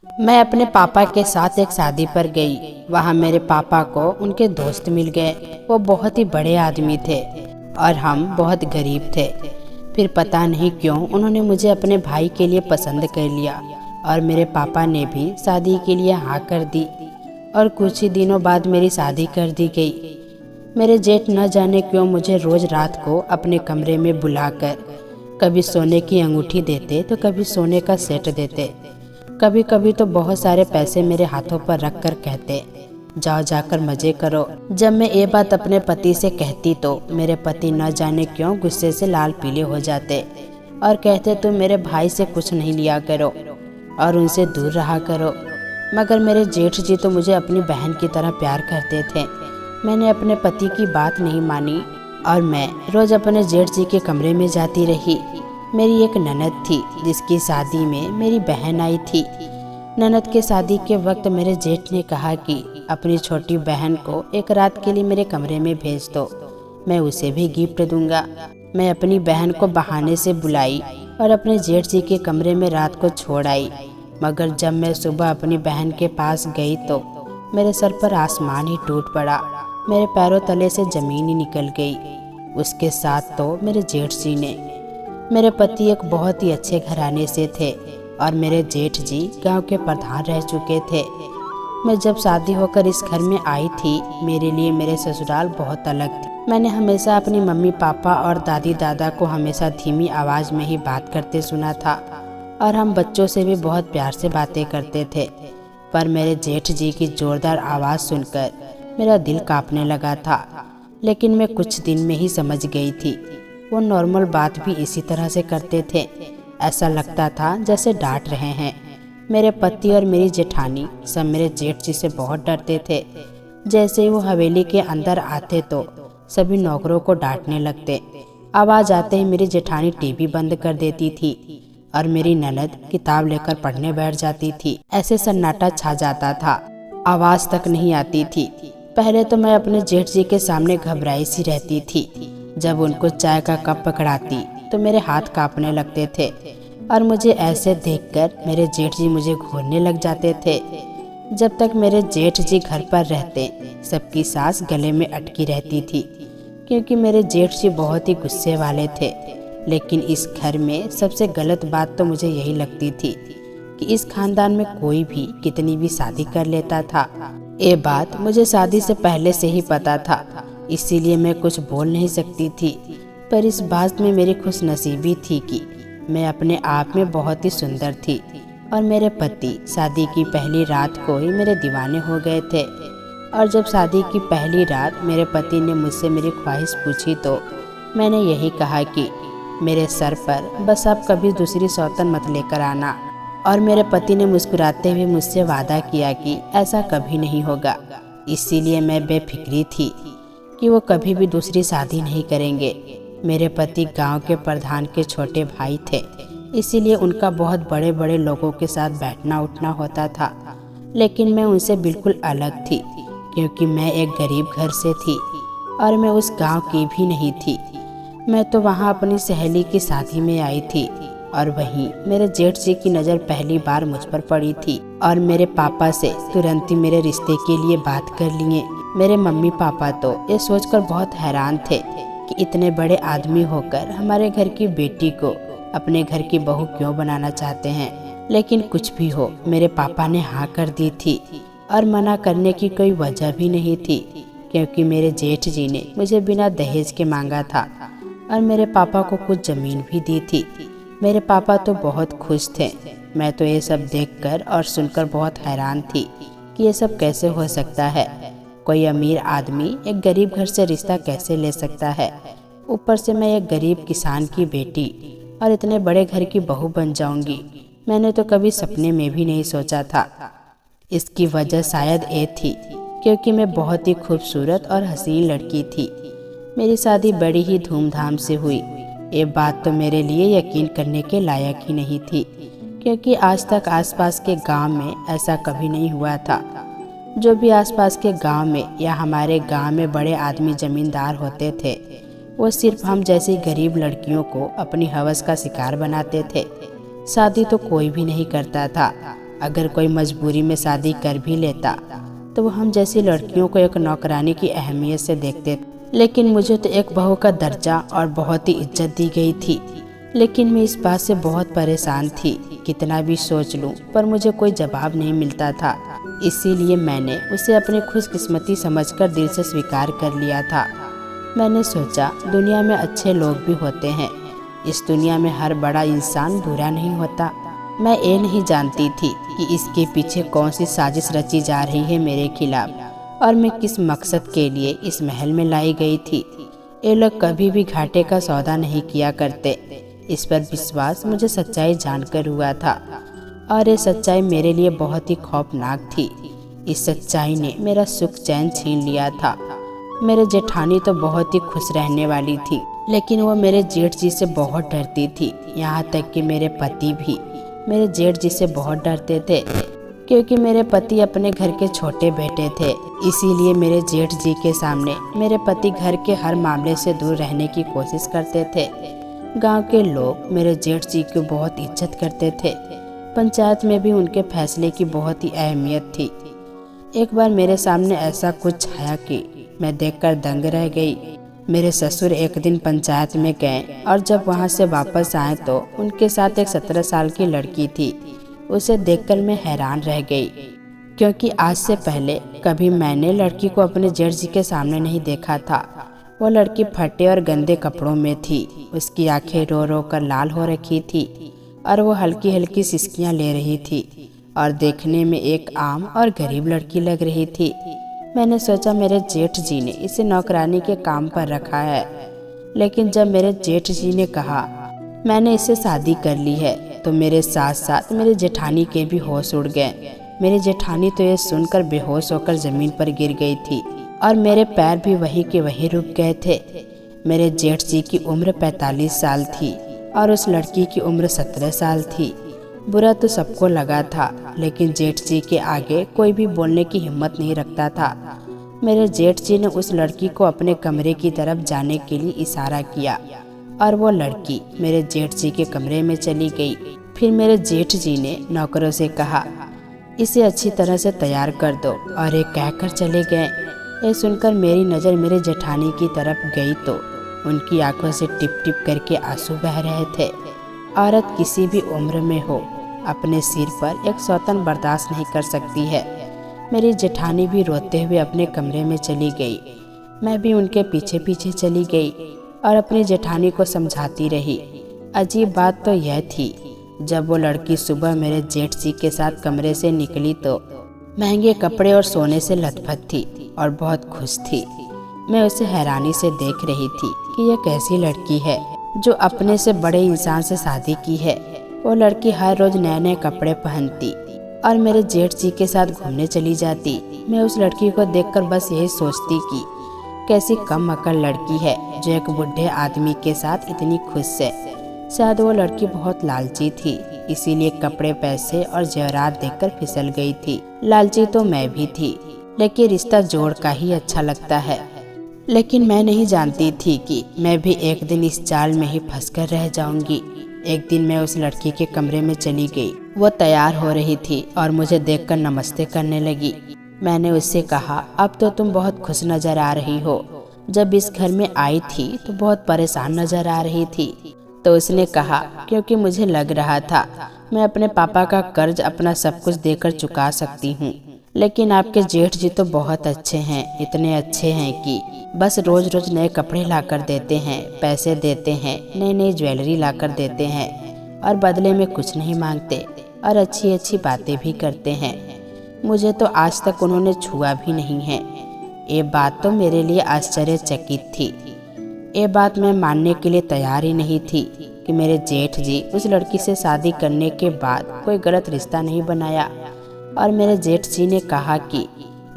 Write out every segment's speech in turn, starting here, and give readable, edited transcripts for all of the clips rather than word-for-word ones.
मैं अपने पापा के साथ एक शादी पर गई। वहाँ मेरे पापा को उनके दोस्त मिल गए। वो बहुत ही बड़े आदमी थे और हम बहुत गरीब थे। फिर पता नहीं क्यों उन्होंने मुझे अपने भाई के लिए पसंद कर लिया और मेरे पापा ने भी शादी के लिए हाँ कर दी और कुछ ही दिनों बाद मेरी शादी कर दी गई। मेरे जेठ न जाने क्यों मुझे रोज रात को अपने कमरे में बुलाकर कभी सोने की अंगूठी देते तो कभी सोने का सेट देते। कभी कभी तो बहुत सारे पैसे मेरे हाथों पर रख कर कहते, जाओ जाकर मजे करो। जब मैं ये बात अपने पति से कहती तो मेरे पति न जाने क्यों गुस्से से लाल पीले हो जाते और कहते, तुम मेरे भाई से कुछ नहीं लिया करो और उनसे दूर रहा करो। मगर मेरे जेठ जी तो मुझे अपनी बहन की तरह प्यार करते थे। मैंने अपने पति की बात नहीं मानी और मैं रोज अपने जेठ जी के कमरे में जाती रही। मेरी एक ननद थी जिसकी शादी में मेरी बहन आई थी। ननद के शादी के वक्त मेरे जेठ ने कहा कि अपनी छोटी बहन को एक रात के लिए मेरे कमरे में भेज दो, मैं उसे भी गिफ्ट दूंगा। मैं अपनी बहन को बहाने से बुलाई और अपने जेठ जी के कमरे में रात को छोड़ आई। मगर जब मैं सुबह अपनी बहन के पास गई तो मेरे सर पर आसमान ही टूट पड़ा। मेरे पैरों तले से जमीन ही निकल गई। उसके साथ तो मेरे जेठ जी ने। मेरे पति एक बहुत ही अच्छे घराने से थे और मेरे जेठ जी गांव के प्रधान रह चुके थे। मैं जब शादी होकर इस घर में आई थी, मेरे लिए मेरे ससुराल बहुत अलग थी। मैंने हमेशा अपनी मम्मी पापा और दादी दादा को हमेशा धीमी आवाज़ में ही बात करते सुना था और हम बच्चों से भी बहुत प्यार से बातें करते थे। पर मेरे जेठ जी की जोरदार आवाज़ सुनकर मेरा दिल कांपने लगा था। लेकिन मैं कुछ दिन में ही समझ गई थी। वो नॉर्मल बात भी इसी तरह से करते थे। ऐसा लगता था जैसे डांट रहे हैं। मेरे पति और मेरी जेठानी सब मेरे जेठ जी से बहुत डरते थे। जैसे ही वो हवेली के अंदर आते तो सभी नौकरों को डांटने लगते। आवाज़ आते ही मेरी जेठानी टीवी बंद कर देती थी और मेरी ननद किताब लेकर पढ़ने बैठ जाती थी। ऐसे सन्नाटा छा जाता था, आवाज़ तक नहीं आती थी। पहले तो मैं अपने जेठ जी के सामने घबराई सी रहती थी। जब उनको चाय का कप पकड़ाती तो मेरे हाथ कांपने लगते थे और मुझे ऐसे देखकर मेरे जेठ जी मुझे घूरने लग जाते थे। जब तक मेरे जेठ जी घर पर रहते सबकी सांस गले में अटकी रहती थी, क्योंकि मेरे जेठ जी बहुत ही गुस्से वाले थे। लेकिन इस घर में सबसे गलत बात तो मुझे यही लगती थी कि इस खानदान में कोई भी कितनी भी शादी कर लेता था। ये बात मुझे शादी से पहले से ही पता था, इसीलिए मैं कुछ बोल नहीं सकती थी। पर इस बात में मेरी खुशनसीबी थी कि मैं अपने आप में बहुत ही सुंदर थी और मेरे पति शादी की पहली रात को ही मेरे दीवाने हो गए थे। और जब शादी की पहली रात मेरे पति ने मुझसे मेरी ख्वाहिश पूछी तो मैंने यही कहा कि मेरे सर पर बस आप कभी दूसरी सौतन मत लेकर आना। और मेरे पति ने मुस्कुराते हुए मुझसे वादा किया कि ऐसा कभी नहीं होगा। इसीलिए मैं बेफिक्री थी कि वो कभी भी दूसरी शादी नहीं करेंगे। मेरे पति गांव के प्रधान के छोटे भाई थे, इसीलिए उनका बहुत बड़े बड़े लोगों के साथ बैठना उठना होता था। लेकिन मैं उनसे बिल्कुल अलग थी, क्योंकि मैं एक गरीब घर से थी और मैं उस गांव की भी नहीं थी। मैं तो वहां अपनी सहेली की शादी में आई थी और वहीं मेरे जेठ जी की नज़र पहली बार मुझ पर पड़ी थी और मेरे पापा से तुरंत ही मेरे रिश्ते के लिए बात कर लिए। मेरे मम्मी पापा तो ये सोचकर बहुत हैरान थे कि इतने बड़े आदमी होकर हमारे घर की बेटी को अपने घर की बहू क्यों बनाना चाहते हैं। लेकिन कुछ भी हो, मेरे पापा ने हाँ कर दी थी और मना करने की कोई वजह भी नहीं थी, क्योंकि मेरे जेठ जी ने मुझे बिना दहेज के मांगा था और मेरे पापा को कुछ ज़मीन भी दी थी। मेरे पापा तो बहुत खुश थे। मैं तो ये सब देखकर और सुनकर बहुत हैरान थी कि ये सब कैसे हो सकता है। कोई अमीर आदमी एक गरीब घर से रिश्ता कैसे ले सकता है। ऊपर से मैं एक गरीब किसान की बेटी और इतने बड़े घर की बहू बन जाऊंगी, मैंने तो कभी सपने में भी नहीं सोचा था। इसकी वजह शायद ये थी क्योंकि मैं बहुत ही खूबसूरत और हसीन लड़की थी। मेरी शादी बड़ी ही धूमधाम से हुई। ये बात तो मेरे लिए यकीन करने के लायक ही नहीं थी, क्योंकि आज तक आसपास के गांव में ऐसा कभी नहीं हुआ था। जो भी आसपास के गांव में या हमारे गांव में बड़े आदमी जमींदार होते थे, वो सिर्फ हम जैसी गरीब लड़कियों को अपनी हवस का शिकार बनाते थे। शादी तो कोई भी नहीं करता था। अगर कोई मजबूरी में शादी कर भी लेता तो वो हम जैसी लड़कियों को एक नौकरानी की अहमियत से देखते, लेकिन मुझे तो एक बहू का दर्जा और बहुत ही इज्जत दी गई थी। लेकिन मैं इस बात से बहुत परेशान थी, कितना भी सोच लूं पर मुझे कोई जवाब नहीं मिलता था। इसीलिए मैंने उसे अपनी खुशकिस्मती समझकर दिल से स्वीकार कर लिया था। मैंने सोचा दुनिया में अच्छे लोग भी होते हैं, इस दुनिया में हर बड़ा इंसान बुरा नहीं होता। मैं ये नहीं जानती थी कि इसके पीछे कौन सी साजिश रची जा रही है मेरे खिलाफ, और मैं किस मकसद के लिए इस महल में लाई गई थी। ये लोग कभी भी घाटे का सौदा नहीं किया करते। इस पर विश्वास मुझे सच्चाई जानकर हुआ था, और ये सच्चाई मेरे लिए बहुत ही खौफनाक थी। इस सच्चाई ने मेरा सुख चैन छीन लिया था। मेरे जेठानी तो बहुत ही खुश रहने वाली थी, लेकिन वो मेरे जेठ जी से बहुत डरती थी। यहाँ तक कि मेरे पति भी मेरे जेठ जी से बहुत डरते थे, क्योंकि मेरे पति अपने घर के छोटे बेटे थे। इसीलिए मेरे जेठ जी के सामने मेरे पति घर के हर मामले से दूर रहने की कोशिश करते थे। गांव के लोग मेरे जेठ जी की बहुत इज्जत करते थे। पंचायत में भी उनके फैसले की बहुत ही अहमियत थी। एक बार मेरे सामने ऐसा कुछ छाया कि मैं देखकर दंग रह गई। मेरे ससुर एक दिन पंचायत में गए और जब वहां से वापस आए तो उनके साथ एक 17 साल की लड़की थी। उसे देखकर मैं हैरान रह गई, क्योंकि आज से पहले कभी मैंने लड़की को अपने जेठ जी के सामने नहीं देखा था। वो लड़की फटे और गंदे कपड़ों में थी। उसकी आंखें रो रो कर लाल हो रखी थी और वो हल्की हल्की सिसकियां ले रही थी और देखने में एक आम और गरीब लड़की लग रही थी। मैंने सोचा मेरे जेठ जी ने इसे नौकरानी के काम पर रखा है, लेकिन जब मेरे जेठ जी ने कहा मैंने इससे शादी कर ली है तो मेरे साथ साथ मेरे जेठानी के भी होश उड़ गए। मेरी जेठानी तो ये सुनकर बेहोश होकर जमीन पर गिर गई थी और मेरे पैर भी वहीं के वहीं रुक गए थे। मेरे जेठ जी की उम्र 45 साल थी और उस लड़की की उम्र 17 साल थी। बुरा तो सबको लगा था, लेकिन जेठ जी के आगे कोई भी बोलने की हिम्मत नहीं रखता था। मेरे जेठ जी ने उस लड़की को अपने कमरे की तरफ जाने के लिए इशारा किया और वो लड़की मेरे जेठ जी के कमरे में चली गई। फिर मेरे जेठ जी ने नौकरों से कहा इसे अच्छी तरह से तैयार कर दो, और ये कहकर चले गए। ये सुनकर मेरी नज़र मेरे जेठानी की तरफ गई तो उनकी आंखों से टिप टिप करके आंसू बह रहे थे। औरत किसी भी उम्र में हो अपने सिर पर एक सौतन बर्दाश्त नहीं कर सकती है। मेरी जेठानी भी रोते हुए अपने कमरे में चली गई। मैं भी उनके पीछे पीछे चली गई और अपनी जेठानी को समझाती रही। अजीब बात तो यह थी, जब वो लड़की सुबह मेरे जेठ जी के साथ कमरे से निकली तो महंगे कपड़े और सोने से लथपथ थी और बहुत खुश थी। मैं उसे हैरानी से देख रही थी कि यह कैसी लड़की है जो अपने से बड़े इंसान से शादी की है। वो लड़की हर रोज नए नए कपड़े पहनती और मेरे जेठ जी के साथ घूमने चली जाती। मैं उस लड़की को देखकर बस यही सोचती कि कैसी कम अकल लड़की है जो एक बूढ़े आदमी के साथ इतनी खुश है। शायद वो लड़की बहुत लालची थी, इसीलिए कपड़े, पैसे और जेवरात देखकर फिसल गई थी। लालची तो मैं भी थी, लेकिन रिश्ता जोड़ का ही अच्छा लगता है। लेकिन मैं नहीं जानती थी कि मैं भी एक दिन इस जाल में ही फंसकर रह जाऊंगी। एक दिन मैं उस लड़की के कमरे में चली गई। वो तैयार हो रही थी और मुझे देखकर नमस्ते करने लगी। मैंने उससे कहा अब तो तुम बहुत खुश नजर आ रही हो, जब इस घर में आई थी तो बहुत परेशान नजर आ रही थी। तो उसने कहा क्योंकि मुझे लग रहा था मैं अपने पापा का कर्ज अपना सब कुछ देकर चुका सकती हूँ, लेकिन आपके जेठ जी तो बहुत अच्छे हैं, इतने अच्छे हैं कि बस रोज रोज नए कपड़े लाकर देते हैं, पैसे देते हैं, नई नई ज्वेलरी लाकर देते हैं और बदले में कुछ नहीं मांगते और अच्छी अच्छी बातें भी करते हैं। मुझे तो आज तक उन्होंने छुआ भी नहीं है। ये बात तो मेरे लिए आश्चर्यचकित थी। ये बात मैं मानने के लिए तैयार ही नहीं थी कि मेरे जेठ जी उस लड़की से शादी करने के बाद कोई गलत रिश्ता नहीं बनाया। और मेरे जेठ जी ने कहा कि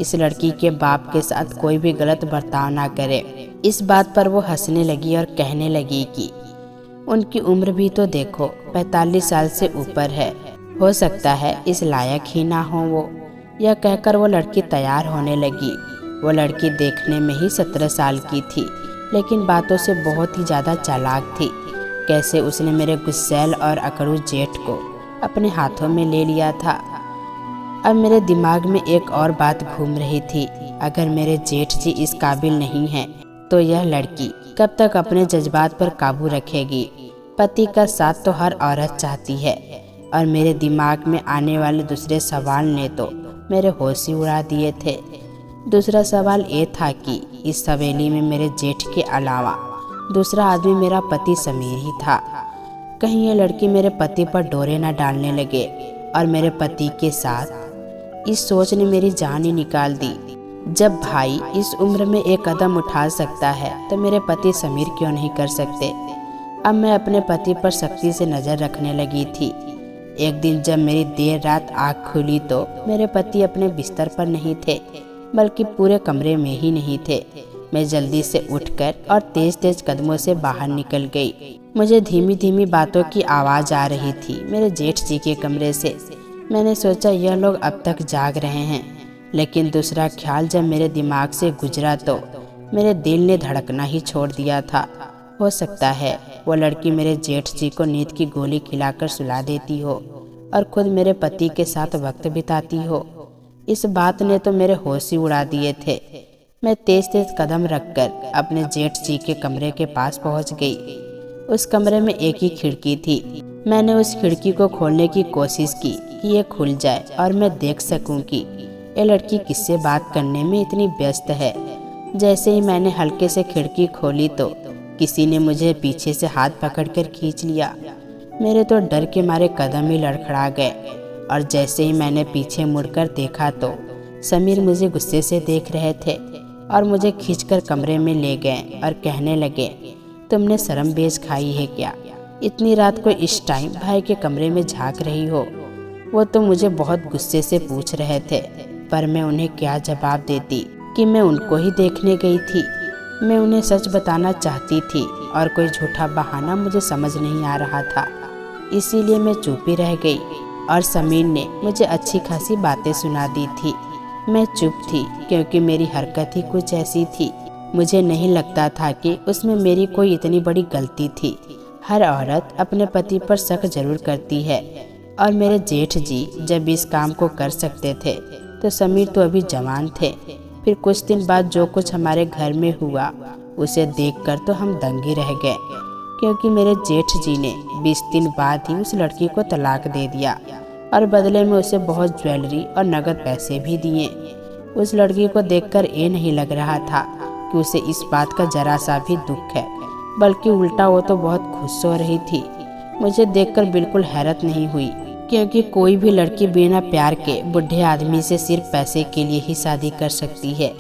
इस लड़की के बाप के साथ कोई भी गलत बर्ताव ना करे। इस बात पर वो हंसने लगी और कहने लगी कि उनकी उम्र भी तो देखो 45 साल से ऊपर है, हो सकता है इस लायक ही ना हो वो। यह कहकर वो लड़की तैयार होने लगी। वो लड़की देखने में ही 17 साल की थी, लेकिन बातों से बहुत ही ज़्यादा चालाक थी। कैसे उसने मेरे गुस्सैल और अकड़ू जेठ को अपने हाथों में ले लिया था। अब मेरे दिमाग में एक और बात घूम रही थी, अगर मेरे जेठ जी इस काबिल नहीं हैं, तो यह लड़की कब तक अपने जज्बात पर काबू रखेगी। पति का साथ तो हर औरत चाहती है। और मेरे दिमाग में आने वाले दूसरे सवाल ने तो मेरे होश ही उड़ा दिए थे। दूसरा सवाल ये था कि इस हवेली में मेरे जेठ के अलावा दूसरा आदमी मेरा पति समीर ही था। कहीं ये लड़की मेरे पति पर डोरे न डालने लगे और मेरे पति के साथ। इस सोच ने मेरी जान ही निकाल दी। जब भाई इस उम्र में एक कदम उठा सकता है तो मेरे पति समीर क्यों नहीं कर सकते। अब मैं अपने पति पर सख्ती से नज़र रखने लगी थी। एक दिन जब मेरी देर रात आँख खुली तो मेरे पति अपने बिस्तर पर नहीं थे, बल्कि पूरे कमरे में ही नहीं थे। मैं जल्दी से उठकर और तेज तेज कदमों से बाहर निकल गई। मुझे धीमी धीमी बातों की आवाज़ आ रही थी मेरे जेठ जी के कमरे से। मैंने सोचा यह लोग अब तक जाग रहे हैं, लेकिन दूसरा ख्याल जब मेरे दिमाग से गुजरा तो मेरे दिल ने धड़कना ही छोड़ दिया था। हो सकता है वो लड़की मेरे जेठ जी को नींद की गोली खिलाकर सुला देती हो और खुद मेरे पति के साथ वक्त बिताती हो। इस बात ने तो मेरे होश ही उड़ा दिए थे। मैं तेज तेज कदम रखकर अपने जेठ जी के कमरे के पास पहुंच गई। उस कमरे में एक ही खिड़की थी। मैंने उस खिड़की को खोलने की कोशिश की कि ये खुल जाए और मैं देख सकूं कि ये लड़की किससे बात करने में इतनी व्यस्त है। जैसे ही मैंने हल्के से खिड़की खोली तो किसी ने मुझे पीछे से हाथ पकड़कर खींच लिया। मेरे तो डर के मारे कदम ही लड़खड़ा गए और जैसे ही मैंने पीछे मुड़कर देखा तो समीर मुझे गुस्से से देख रहे थे और मुझे खींचकर कमरे में ले गए और कहने लगे, तुमने शर्म बेज खाई है क्या? इतनी रात को इस टाइम भाई के कमरे में झांक रही हो। वो तो मुझे बहुत गुस्से से पूछ रहे थे, पर मैं उन्हें क्या जवाब देती कि मैं उनको ही देखने गई थी। मैं उन्हें सच बताना चाहती थी और कोई झूठा बहाना मुझे समझ नहीं आ रहा था, इसीलिए मैं चुप ही रह गई और समीर ने मुझे अच्छी खासी बातें सुना दी थी। मैं चुप थी क्योंकि मेरी हरकत ही कुछ ऐसी थी। मुझे नहीं लगता था कि उसमें मेरी कोई इतनी बड़ी गलती थी। हर औरत अपने पति पर शक जरूर करती है और मेरे जेठ जी जब इस काम को कर सकते थे तो समीर तो अभी जवान थे। फिर कुछ दिन बाद जो कुछ हमारे घर में हुआ उसे देखकर तो हम दंग ही रह गए, क्योंकि मेरे जेठ जी ने 20 दिन बाद ही उस लड़की को तलाक दे दिया और बदले में उसे बहुत ज्वेलरी और नगद पैसे भी दिए। उस लड़की को देखकर ये नहीं लग रहा था कि उसे इस बात का जरा सा भी दुख है, बल्कि उल्टा वो तो बहुत खुश हो रही थी। मुझे देखकर बिल्कुल हैरत नहीं हुई, क्योंकि कोई भी लड़की बिना प्यार के बूढ़े आदमी से सिर्फ पैसे के लिए ही शादी कर सकती है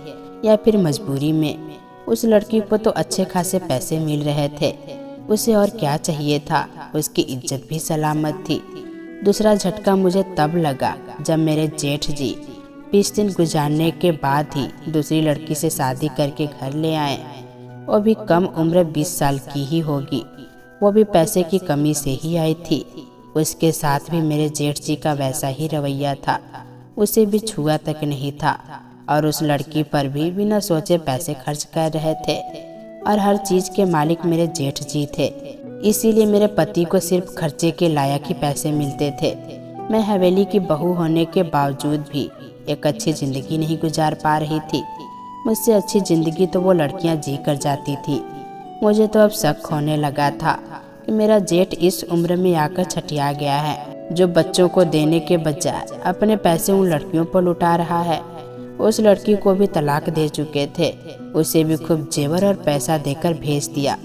या फिर मजबूरी में। उस लड़की को तो अच्छे खासे पैसे मिल रहे थे, उसे और क्या चाहिए था। उसकी इज्जत भी सलामत थी। दूसरा झटका मुझे तब लगा जब मेरे जेठ जी 20 दिन गुजारने के बाद ही दूसरी लड़की से शादी करके घर ले आए। वो भी कम उम्र 20 साल की ही होगी। वो भी पैसे की कमी से ही आई थी। उसके साथ भी मेरे जेठ जी का वैसा ही रवैया था। उसे भी छुआ तक नहीं था और उस लड़की पर भी बिना सोचे पैसे खर्च कर रहे थे और हर चीज़ के मालिक मेरे जेठ जी थे। इसीलिए मेरे पति को सिर्फ खर्चे के लायक ही पैसे मिलते थे। मैं हवेली की बहू होने के बावजूद भी एक अच्छी ज़िंदगी नहीं गुजार पा रही थी। मुझसे अच्छी ज़िंदगी तो वो लड़कियां जी कर जाती थी। मुझे तो अब शक होने लगा था कि मेरा जेठ इस उम्र में आकर छटिया गया है, जो बच्चों को देने के बजाय अपने पैसे उन लड़कियों पर लुटा रहा है। उस लड़की को भी तलाक दे चुके थे, उसे भी खूब जेवर और पैसा देकर भेज दिया।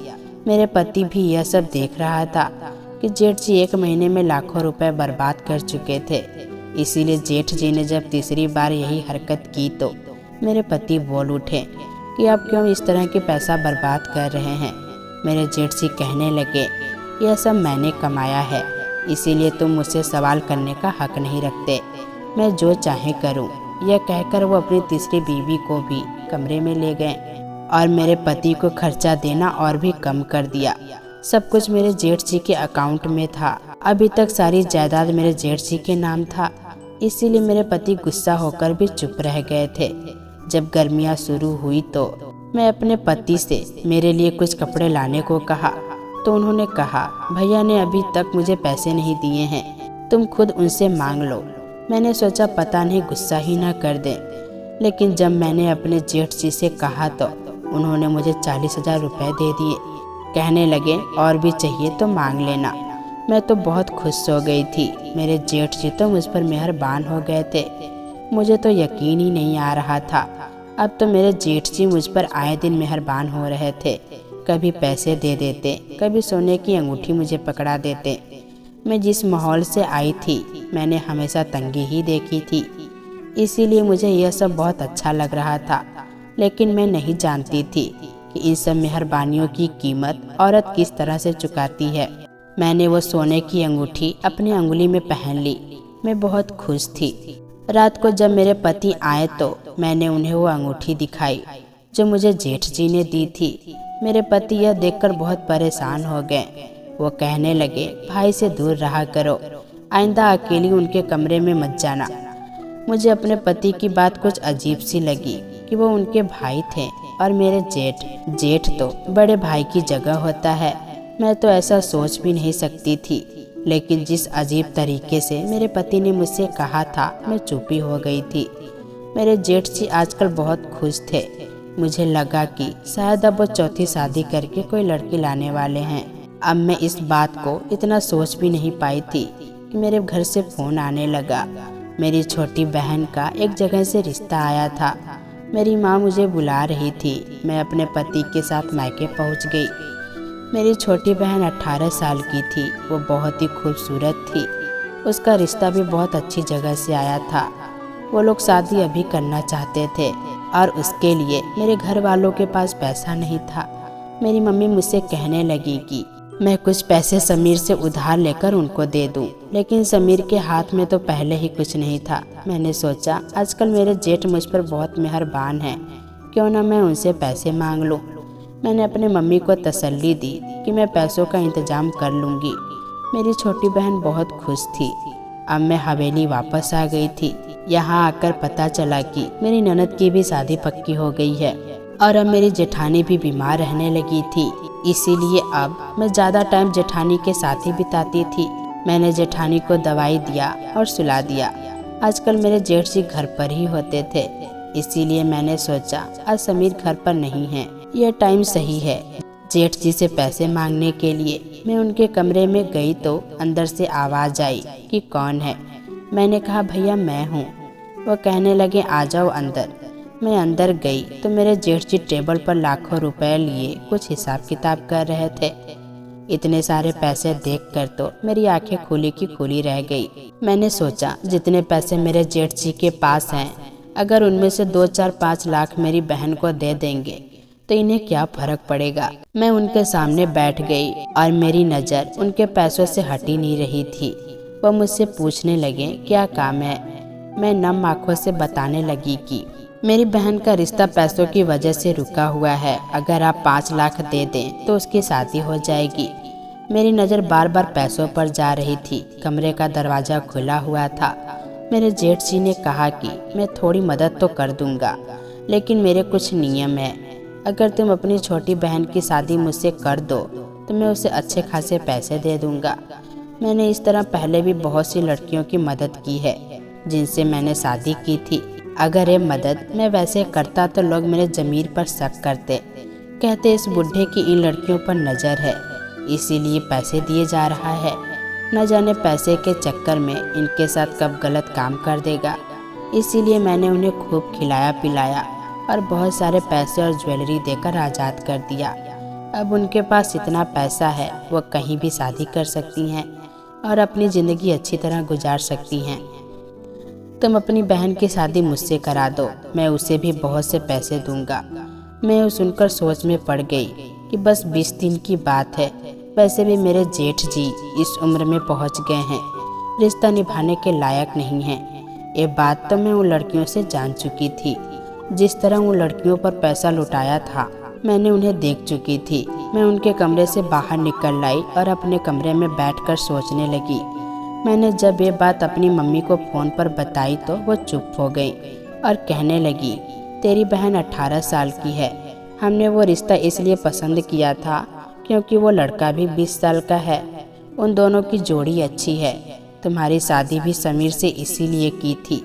मेरे पति भी यह सब देख रहा था कि जेठ जी 1 महीने में लाखों रुपए बर्बाद कर चुके थे। इसीलिए जेठ जी ने जब तीसरी बार यही हरकत की तो मेरे पति बोल उठे कि आप क्यों इस तरह के पैसा बर्बाद कर रहे हैं। मेरे जेठ जी कहने लगे, यह सब मैंने कमाया है, इसीलिए तुम मुझसे सवाल करने का हक नहीं रखते। मैं जो चाहे करूं। यह कहकर वो अपनी तीसरी बीवी को भी कमरे में ले गए और मेरे पति को खर्चा देना और भी कम कर दिया। सब कुछ मेरे जेठ जी के अकाउंट में था। अभी तक सारी जायदाद मेरे जेठ जी के नाम था। इसीलिए मेरे पति गुस्सा होकर भी चुप रह गए थे। जब गर्मियाँ शुरू हुई तो मैं अपने पति से मेरे लिए कुछ कपड़े लाने को कहा तो उन्होंने कहा, भैया ने अभी तक मुझे पैसे नहीं दिए हैं, तुम खुद उनसे मांग लो। मैंने सोचा पता नहीं गुस्सा ही ना कर दें, लेकिन जब मैंने अपने जेठ जी से कहा तो उन्होंने मुझे 40,000 रुपये दे दिए। कहने लगे और भी चाहिए तो मांग लेना। मैं तो बहुत खुश हो गई थी। मेरे जेठ जी तो मुझ पर मेहरबान हो गए थे। मुझे तो यकीन ही नहीं आ रहा था। अब तो मेरे जेठ जी मुझ पर आए दिन मेहरबान हो रहे थे। कभी पैसे दे देते, कभी सोने की अंगूठी मुझे पकड़ा देते। मैं जिस माहौल से आई थी मैंने हमेशा तंगी ही देखी थी, इसीलिए मुझे यह सब बहुत अच्छा लग रहा था। लेकिन मैं नहीं जानती थी कि इन सब मेहरबानियों की कीमत औरत किस तरह से चुकाती है। मैंने वो सोने की अंगूठी अपनी अंगुली में पहन ली। मैं बहुत खुश थी। रात को जब मेरे पति आए तो मैंने उन्हें वो अंगूठी दिखाई जो मुझे जेठ जी ने दी थी। मेरे पति यह देखकर बहुत परेशान हो गए। वो कहने लगे, भाई से दूर रहा करो, आइंदा अकेली उनके कमरे में मत जाना। मुझे अपने पति की बात कुछ अजीब सी लगी कि वो उनके भाई थे और मेरे जेठ तो बड़े भाई की जगह होता है। मैं तो ऐसा सोच भी नहीं सकती थी, लेकिन जिस अजीब तरीके से मेरे पति ने मुझसे कहा था मैं चुप ही हो गई थी। मेरे जेठ जी आजकल बहुत खुश थे। मुझे लगा कि शायद अब वो चौथी शादी करके कोई लड़की लाने वाले हैं। अब मैं इस बात को इतना सोच भी नहीं पाई थी कि मेरे घर से फोन आने लगा। मेरी छोटी बहन का एक जगह से रिश्ता आया था। मेरी माँ मुझे बुला रही थी। मैं अपने पति के साथ मायके पहुँच गई। मेरी छोटी बहन 18 साल की थी। वो बहुत ही खूबसूरत थी। उसका रिश्ता भी बहुत अच्छी जगह से आया था। वो लोग शादी अभी करना चाहते थे और उसके लिए मेरे घर वालों के पास पैसा नहीं था। मेरी मम्मी मुझसे कहने लगी कि मैं कुछ पैसे समीर से उधार लेकर उनको दे दूं, लेकिन समीर के हाथ में तो पहले ही कुछ नहीं था। मैंने सोचा आजकल मेरे जेठ मुझ पर बहुत मेहरबान हैं, क्यों ना मैं उनसे पैसे मांग लूं। मैंने अपने मम्मी को तसल्ली दी कि मैं पैसों का इंतजाम कर लूँगी। मेरी छोटी बहन बहुत खुश थी। अब मैं हवेली वापस आ गई थी। यहाँ आकर पता चला कि मेरी ननद की भी शादी पक्की हो गई है और अब मेरी जेठानी भी बीमार रहने लगी थी। इसीलिए अब मैं ज़्यादा टाइम जेठानी के साथ ही बिताती थी। मैंने जेठानी को दवाई दिया और सुला दिया। आजकल मेरे जेठ जी घर पर ही होते थे, इसीलिए मैंने सोचा आज समीर घर पर नहीं है, यह टाइम सही है जेठ जी से पैसे मांगने के लिए। मैं उनके कमरे में गई तो अंदर से आवाज़ आई कि कौन है। मैंने कहा भैया मैं हूँ। वो कहने लगे आ जाओ अंदर। मैं अंदर गई तो मेरे जेठ जी टेबल पर लाखों रुपए लिए कुछ हिसाब किताब कर रहे थे। इतने सारे पैसे देखकर तो मेरी आंखें खुली की खुली रह गई। मैंने सोचा जितने पैसे मेरे जेठ जी के पास हैं, अगर उनमें से 2-4-5 लाख मेरी बहन को दे देंगे तो इन्हें क्या फर्क पड़ेगा। मैं उनके सामने बैठ गई और मेरी नज़र उनके पैसों से हटी नहीं रही थी। वह मुझसे पूछने लगे क्या काम है। मैं नम आंखों से बताने लगी कि मेरी बहन का रिश्ता पैसों की वजह से रुका हुआ है। अगर आप 5 लाख दे दें तो उसकी शादी हो जाएगी। मेरी नज़र बार बार पैसों पर जा रही थी। कमरे का दरवाज़ा खुला हुआ था। मेरे जेठ जी ने कहा कि मैं थोड़ी मदद तो कर दूंगा, लेकिन मेरे कुछ नियम हैं। अगर तुम अपनी छोटी बहन की शादी मुझसे कर दो तो मैं उसे अच्छे खासे पैसे दे दूंगा। मैंने इस तरह पहले भी बहुत सी लड़कियों की मदद की है जिनसे मैंने शादी की थी। अगर ये मदद मैं वैसे करता तो लोग मेरे ज़मीर पर शक करते, कहते इस बुढ़े की इन लड़कियों पर नज़र है, इसीलिए पैसे दिए जा रहा है। न जाने पैसे के चक्कर में इनके साथ कब गलत काम कर देगा। इसीलिए मैंने उन्हें खूब खिलाया पिलाया और बहुत सारे पैसे और ज्वेलरी देकर आज़ाद कर दिया। अब उनके पास इतना पैसा है वो कहीं भी शादी कर सकती हैं और अपनी ज़िंदगी अच्छी तरह गुजार सकती हैं। तुम अपनी बहन की शादी मुझसे करा दो, मैं उसे भी बहुत से पैसे दूंगा। मैं सुनकर सोच में पड़ गई कि बस 20 दिन की बात है। वैसे भी मेरे जेठ जी इस उम्र में पहुंच गए हैं, रिश्ता निभाने के लायक नहीं हैं। ये बात तो मैं उन लड़कियों से जान चुकी थी। जिस तरह उन लड़कियों पर पैसा लुटाया था मैंने उन्हें देख चुकी थी। मैं उनके कमरे से बाहर निकल आई और अपने कमरे में बैठकर सोचने लगी। मैंने जब ये बात अपनी मम्मी को फ़ोन पर बताई तो वो चुप हो गई और कहने लगी तेरी बहन 18 साल की है। हमने वो रिश्ता इसलिए पसंद किया था क्योंकि वो लड़का भी 20 साल का है। उन दोनों की जोड़ी अच्छी है। तुम्हारी शादी भी समीर से इसीलिए की थी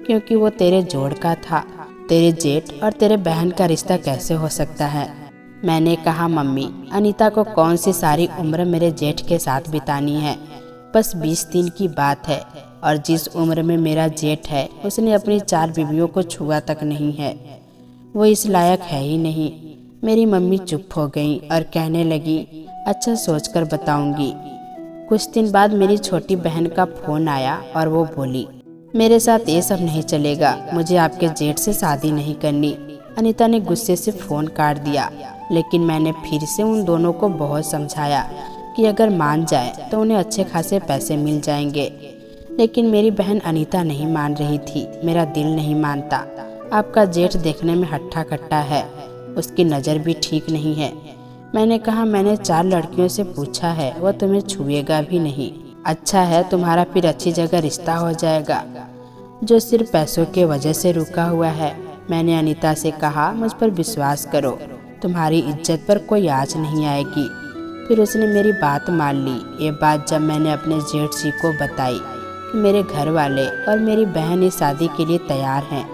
क्योंकि वो तेरे जोड़ का था। तेरे जेठ और तेरे बहन का रिश्ता कैसे हो सकता है? मैंने कहा, मम्मी, अनीता को कौन सी सारी उम्र मेरे जेठ के साथ बितानी है? बस 20 दिन की बात है, और जिस उम्र में मेरा जेठ है उसने अपनी 4 बीवियों को छुआ तक नहीं है। वो इस लायक है ही नहीं। मेरी मम्मी चुप हो गई और कहने लगी, अच्छा सोचकर बताऊंगी। कुछ दिन बाद मेरी छोटी बहन का फोन आया और वो बोली, मेरे साथ ये सब नहीं चलेगा, मुझे आपके जेठ से शादी नहीं करनी। अनीता ने गुस्से से फ़ोन काट दिया, लेकिन मैंने फिर से उन दोनों को बहुत समझाया कि अगर मान जाए तो उन्हें अच्छे खासे पैसे मिल जाएंगे। लेकिन मेरी बहन अनीता नहीं मान रही थी। मेरा दिल नहीं मानता। आपका जेठ देखने में हट्टा कट्टा है, उसकी नज़र भी ठीक नहीं है। मैंने कहा, मैंने 4 लड़कियों से पूछा है, वह तुम्हें छुएगा भी नहीं। अच्छा है, तुम्हारा फिर अच्छी जगह रिश्ता हो जाएगा, जो सिर्फ पैसों के वजह से रुका हुआ है। मैंने अनीता से कहा, मुझ पर विश्वास करो, तुम्हारी इज्जत पर कोई आँच नहीं आएगी। फिर उसने मेरी बात मान ली। ये बात जब मैंने अपने जेठ जी को बताई कि मेरे घर वाले और मेरी बहन इस शादी के लिए तैयार हैं,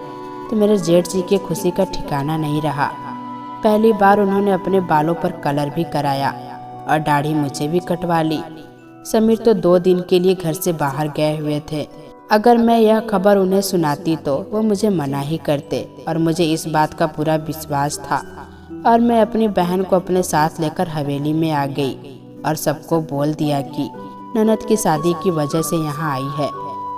तो मेरे जेठ जी की खुशी का ठिकाना नहीं रहा। पहली बार उन्होंने अपने बालों पर कलर भी कराया और दाढ़ी मुझे भी कटवा ली। समीर तो 2 दिन के लिए घर से बाहर गए हुए थे। अगर मैं यह खबर उन्हें सुनाती तो वो मुझे मना ही करते, और मुझे इस बात का पूरा विश्वास था। और मैं अपनी बहन को अपने साथ लेकर हवेली में आ गई और सबको बोल दिया कि ननद की शादी की वजह से यहाँ आई है,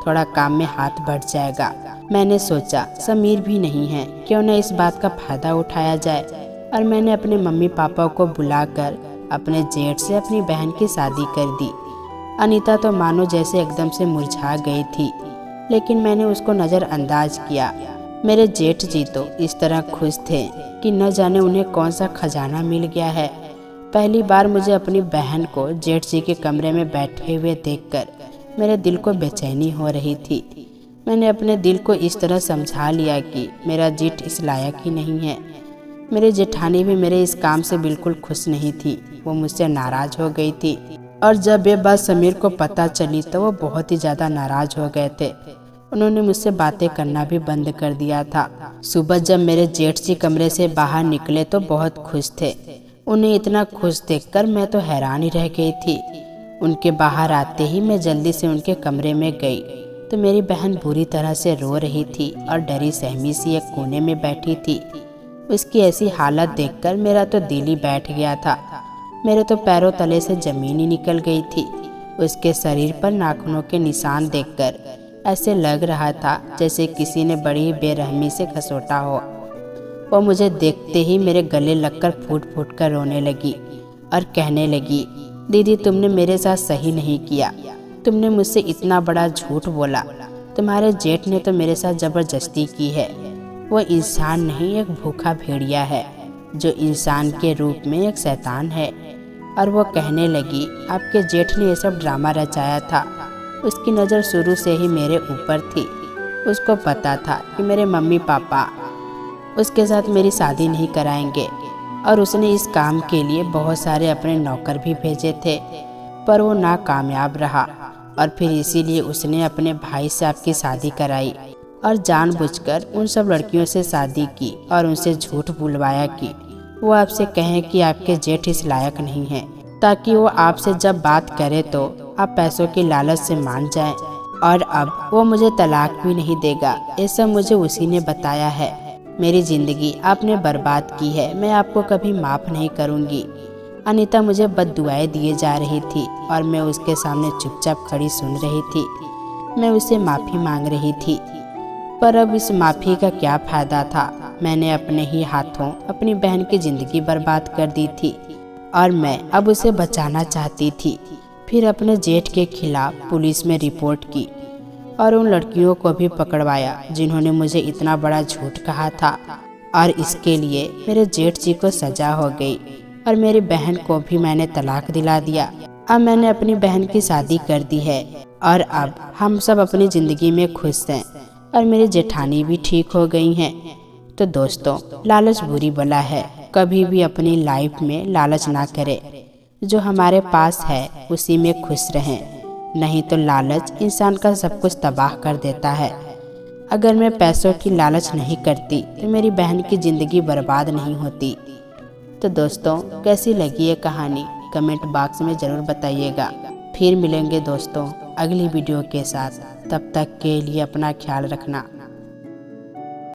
थोड़ा काम में हाथ बढ़ जाएगा। मैंने सोचा समीर भी नहीं है, क्यों न इस बात का फायदा उठाया जाए, और मैंने अपने मम्मी पापा को बुलाकर अपने जेठ से अपनी बहन की शादी कर दी। अनीता तो मानो जैसे एकदम से मुरझा गई थी, लेकिन मैंने उसको नज़रअंदाज किया। मेरे जेठ जी तो इस तरह खुश थे कि न जाने उन्हें कौन सा खजाना मिल गया है। पहली बार मुझे अपनी बहन को जेठ जी के कमरे में बैठे हुए देखकर मेरे दिल को बेचैनी हो रही थी। मैंने अपने दिल को इस तरह समझा लिया कि मेरा जेठ इस लायक ही नहीं है। मेरी जेठानी भी मेरे इस काम से बिल्कुल खुश नहीं थी, वो मुझसे नाराज़ हो गई थी। और जब ये बात समीर को पता चली तो वो बहुत ही ज़्यादा नाराज़ हो गए थे। उन्होंने मुझसे बातें करना भी बंद कर दिया था। सुबह जब मेरे जेठ जी कमरे से बाहर निकले तो बहुत खुश थे। उन्हें इतना खुश देखकर मैं तो हैरान ही रह गई थी। उनके बाहर आते ही मैं जल्दी से उनके कमरे में गई तो मेरी बहन बुरी तरह से रो रही थी और डरी सहमी सी एक कोने में बैठी थी। उसकी ऐसी हालत देखकर मेरा तो दिल ही बैठ गया था। मेरे तो पैरों तले से ज़मीन ही निकल गई थी। उसके शरीर पर नाखूनों के निशान देखकर ऐसे लग रहा था जैसे किसी ने बड़ी बेरहमी से खसोटा हो। वो मुझे देखते ही मेरे गले लगकर फूट फूट कर रोने लगी और कहने लगी, दीदी तुमने मेरे साथ सही नहीं किया, तुमने मुझसे इतना बड़ा झूठ बोला। तुम्हारे जेठ ने तो मेरे साथ ज़बरदस्ती की है। वो इंसान नहीं, एक भूखा भेड़िया है जो इंसान के रूप में एक शैतान है। और वो कहने लगी, आपके जेठ ने ये सब ड्रामा रचाया था। उसकी नज़र शुरू से ही मेरे ऊपर थी। उसको पता था कि मेरे मम्मी पापा उसके साथ मेरी शादी नहीं कराएंगे, और उसने इस काम के लिए बहुत सारे अपने नौकर भी भेजे थे, पर वो नाकामयाब रहा। और फिर इसीलिए उसने अपने भाई से आपकी शादी कराई और जानबूझकर उन सब लड़कियों से शादी की और उनसे झूठ बुलवाया कि वो आपसे कहें कि आपके जेठ इस लायक नहीं हैं, ताकि वो आपसे जब बात करे तो आप पैसों की लालच से मान जाएं। और अब वो मुझे तलाक भी नहीं देगा। ये सब मुझे उसी ने बताया है। मेरी ज़िंदगी आपने बर्बाद की है, मैं आपको कभी माफ़ नहीं करूँगी। अनीता मुझे बद्दुआएं दिए जा रही थी और मैं उसके सामने चुपचाप खड़ी सुन रही थी। मैं उससे माफ़ी मांग रही थी, पर अब इस माफ़ी का क्या फ़ायदा था। मैंने अपने ही हाथों अपनी बहन की ज़िंदगी बर्बाद कर दी थी और मैं अब उसे बचाना चाहती थी। फिर अपने जेठ के खिलाफ पुलिस में रिपोर्ट की और उन लड़कियों को भी पकड़वाया जिन्होंने मुझे इतना बड़ा झूठ कहा था। और इसके लिए मेरे जेठ जी को सज़ा हो गई और मेरी बहन को भी मैंने तलाक दिला दिया। अब मैंने अपनी बहन की शादी कर दी है और अब हम सब अपनी ज़िंदगी में खुश हैं और मेरी जेठानी भी ठीक हो गई हैं। तो दोस्तों, लालच बुरी बला है। कभी भी अपनी लाइफ में लालच ना करें। जो हमारे पास है उसी में खुश रहें। नहीं तो लालच इंसान का सब कुछ तबाह कर देता है। अगर मैं पैसों की लालच नहीं करती तो मेरी बहन की ज़िंदगी बर्बाद नहीं होती। तो दोस्तों, कैसी लगी ये कहानी कमेंट बॉक्स में ज़रूर बताइएगा। फिर मिलेंगे दोस्तों अगली वीडियो के साथ। तब तक के लिए अपना ख्याल रखना।